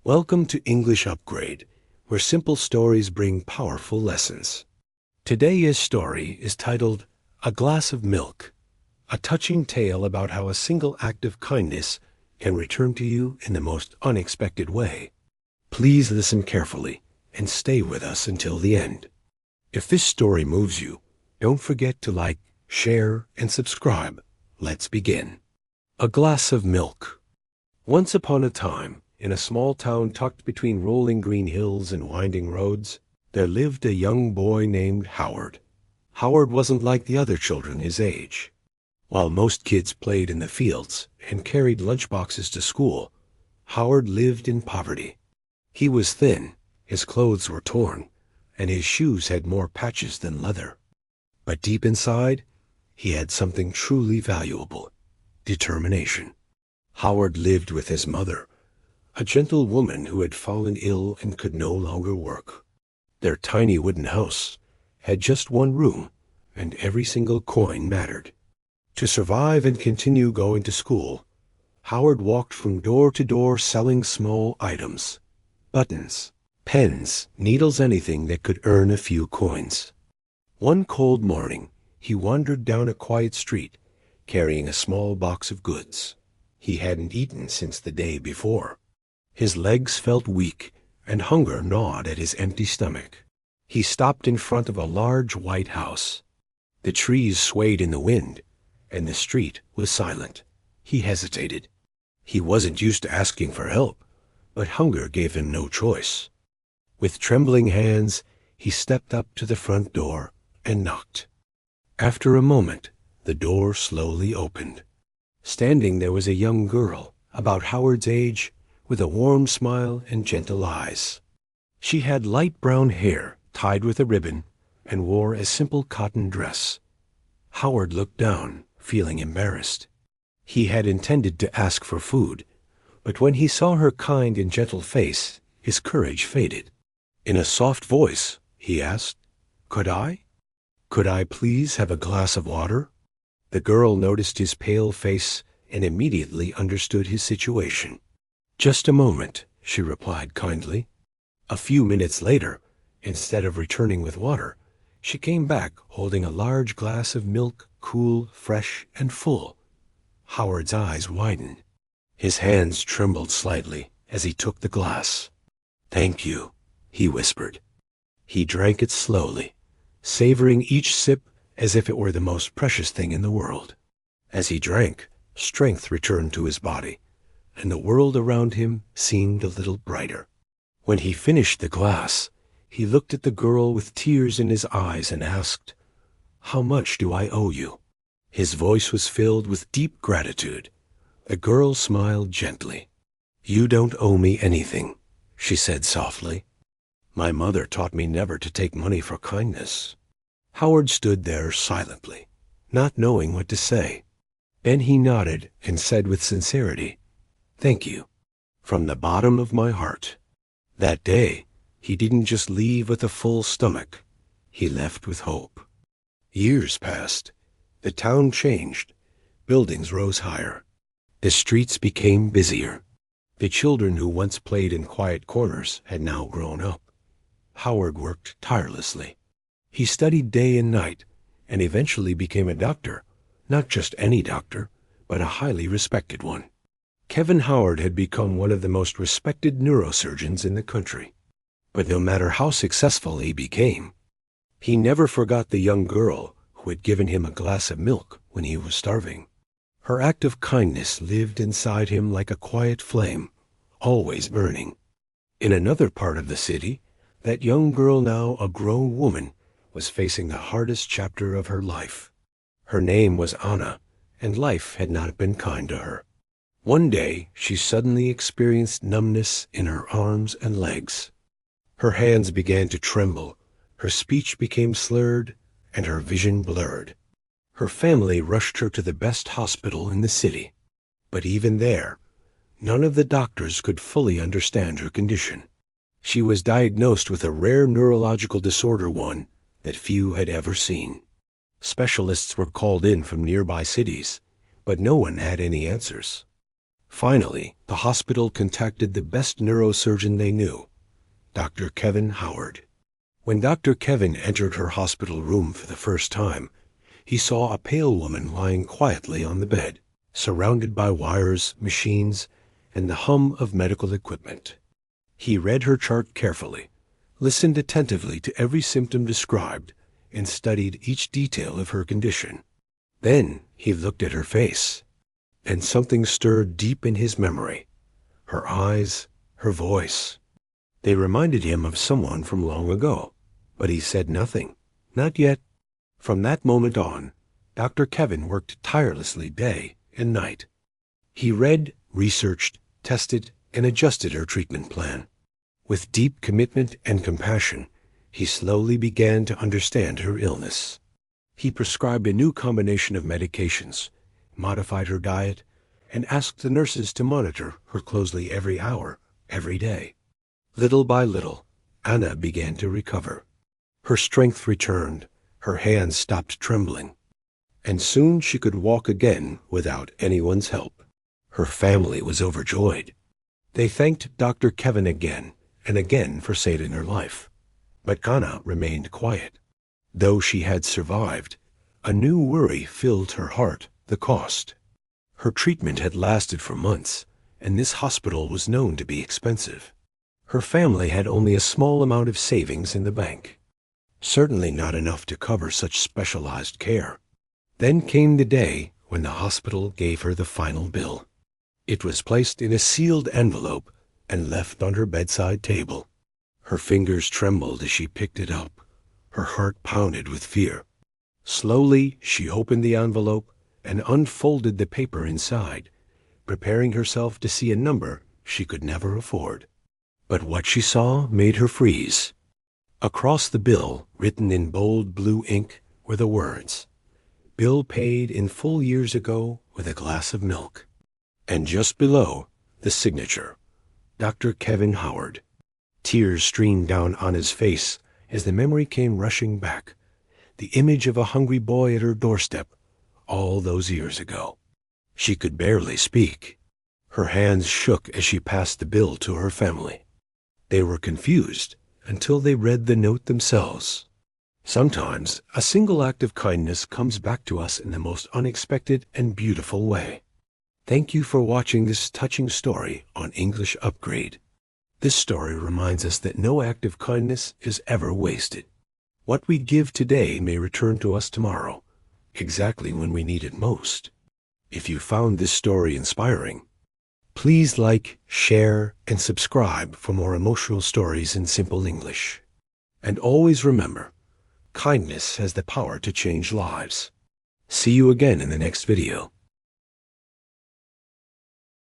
Welcome to English Upgrade, where simple stories bring powerful lessons. Today's story is titled A Glass of Milk, a touching tale about how a single act of kindness can return to you in the most unexpected way. Please listen carefully and stay with us until the end. If this story moves you, don't forget to like, share, and subscribe. Let's begin. A Glass of Milk. Once upon a time, in a small town tucked between rolling green hills and winding roads, there lived a young boy named Howard. Howard wasn't like the other children his age. While most kids played in the fields and carried lunchboxes to school, Howard lived in poverty. He was thin, his clothes were torn, and his shoes had more patches than leather. But deep inside, he had something truly valuable: determination. Howard lived with his mother, a gentle woman who had fallen ill and could no longer work. Their tiny wooden house had just one room, and every single coin mattered. To survive and continue going to school, Howard walked from door to door selling small items: buttons, pens, needles, anything that could earn a few coins. One cold morning, he wandered down a quiet street, carrying a small box of goods. He hadn't eaten since the day before. His legs felt weak, and hunger gnawed at his empty stomach. He stopped in front of a large white house. The trees swayed in the wind, and the street was silent. He hesitated. He wasn't used to asking for help, but hunger gave him no choice. With trembling hands, he stepped up to the front door and knocked. After a moment, the door slowly opened. Standing there was a young girl, about Howard's age, with a warm smile and gentle eyes. She had light brown hair tied with a ribbon and wore a simple cotton dress. Howard looked down, feeling embarrassed. He had intended to ask for food, but when he saw her kind and gentle face, his courage faded. In a soft voice, he asked, Could I please have a glass of water?" The girl noticed his pale face and immediately understood his situation. "Just a moment," she replied kindly. A few minutes later, instead of returning with water, she came back holding a large glass of milk, cool, fresh, and full. Howard's eyes widened. His hands trembled slightly as he took the glass. "Thank you," he whispered. He drank it slowly, savoring each sip as if it were the most precious thing in the world. As he drank, strength returned to his body, and the world around him seemed a little brighter. When he finished the glass, he looked at the girl with tears in his eyes and asked, "How much do I owe you?" His voice was filled with deep gratitude. The girl smiled gently. "You don't owe me anything," she said softly. "My mother taught me never to take money for kindness." Howard stood there silently, not knowing what to say. Then he nodded and said with sincerity, "Thank you, from the bottom of my heart." That day, he didn't just leave with a full stomach. He left with hope. Years passed. The town changed. Buildings rose higher. The streets became busier. The children who once played in quiet corners had now grown up. Howard worked tirelessly. He studied day and night, and eventually became a doctor. Not just any doctor, but a highly respected one. Kevin Howard had become one of the most respected neurosurgeons in the country. But no matter how successful he became, he never forgot the young girl who had given him a glass of milk when he was starving. Her act of kindness lived inside him like a quiet flame, always burning. In another part of the city, that young girl, now a grown woman, was facing the hardest chapter of her life. Her name was Anna, and life had not been kind to her. One day, she suddenly experienced numbness in her arms and legs. Her hands began to tremble, her speech became slurred, and her vision blurred. Her family rushed her to the best hospital in the city. But even there, none of the doctors could fully understand her condition. She was diagnosed with a rare neurological disorder, one that few had ever seen. Specialists were called in from nearby cities, but no one had any answers. Finally, the hospital contacted the best neurosurgeon they knew, Dr. Kevin Howard. When Dr. Kevin entered her hospital room for the first time, he saw a pale woman lying quietly on the bed, surrounded by wires, machines, and the hum of medical equipment. He read her chart carefully, listened attentively to every symptom described, and studied each detail of her condition. Then he looked at her face, and something stirred deep in his memory. Her eyes, her voice. They reminded him of someone from long ago, but he said nothing. Not yet. From that moment on, Dr. Kevin worked tirelessly day and night. He read, researched, tested, and adjusted her treatment plan. With deep commitment and compassion, he slowly began to understand her illness. He prescribed a new combination of medications, modified her diet, and asked the nurses to monitor her closely every hour, every day. Little by little, Anna began to recover. Her strength returned, her hands stopped trembling, and soon she could walk again without anyone's help. Her family was overjoyed. They thanked Dr. Kevin again and again for saving her life. But Anna remained quiet. Though she had survived, a new worry filled her heart: the cost. Her treatment had lasted for months, and this hospital was known to be expensive. Her family had only a small amount of savings in the bank, certainly not enough to cover such specialized care. Then came the day when the hospital gave her the final bill. It was placed in a sealed envelope and left on her bedside table. Her fingers trembled as she picked it up. Her heart pounded with fear. Slowly, she opened the envelope and unfolded the paper inside, preparing herself to see a number she could never afford. But what she saw made her freeze. Across the bill, written in bold blue ink, were the words, "Bill paid in full years ago with a glass of milk." And just below, the signature, Dr. Kevin Howard. Tears streamed down Anna's face as the memory came rushing back, the image of a hungry boy at her doorstep all those years ago. She could barely speak. Her hands shook as she passed the bill to her family. They were confused until they read the note themselves. Sometimes a single act of kindness comes back to us in the most unexpected and beautiful way. Thank you for watching this touching story on English Upgrade. This story reminds us that no act of kindness is ever wasted. What we give today may return to us tomorrow, exactly when we need it most. If you found this story inspiring, please like, share, and subscribe for more emotional stories in simple English. And always remember, kindness has the power to change lives. See you again in the next video.